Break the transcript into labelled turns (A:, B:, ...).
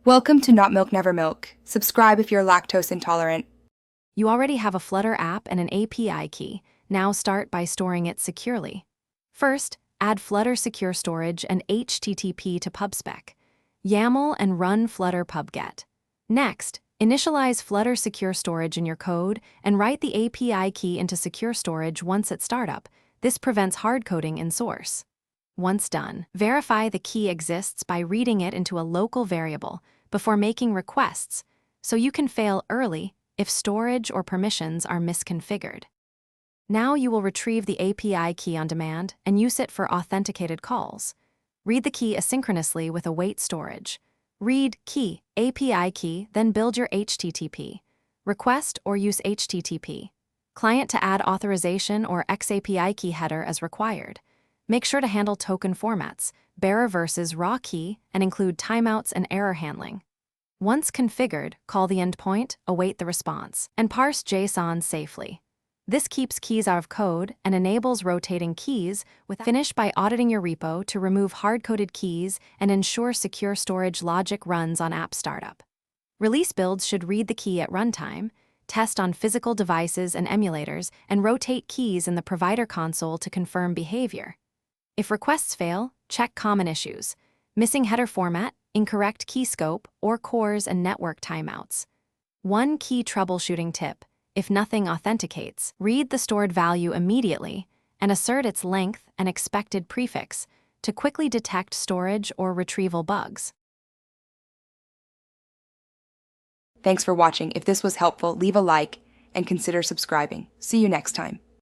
A: Welcome to Not Milk Never Milk. Subscribe if you're lactose intolerant.
B: You already have a Flutter app and an API key. Now start by storing it securely. First, add Flutter Secure Storage and HTTP to PubSpec. YAML and run Flutter pubget. Next, initialize Flutter Secure Storage in your code and write the API key into Secure Storage once at startup. This prevents hardcoding in source. Once done, verify the key exists by reading it into a local variable before making requests, so you can fail early if storage or permissions are misconfigured. Now you will retrieve the API key on demand and use it for authenticated calls. Read the key asynchronously with await storage. Read key, API key, then build your HTTP. Request or use HTTP. Client to add authorization or XAPI key header as required. Make sure to handle token formats, bearer versus raw key, and include timeouts and error handling. Once configured, call the endpoint, await the response, and parse JSON safely. This keeps keys out of code and enables rotating keys. Finish by auditing your repo to remove hard-coded keys and ensure secure storage logic runs on app startup. Release builds should read the key at runtime, test on physical devices and emulators, and rotate keys in the provider console to confirm behavior. If requests fail, check common issues: missing header format, incorrect key scope, or cores and network timeouts. One key troubleshooting tip: if nothing authenticates, read the stored value immediately and assert its length and expected prefix to quickly detect storage or retrieval bugs.
A: Thanks for watching. If this was helpful, leave a like and consider subscribing. See you next time.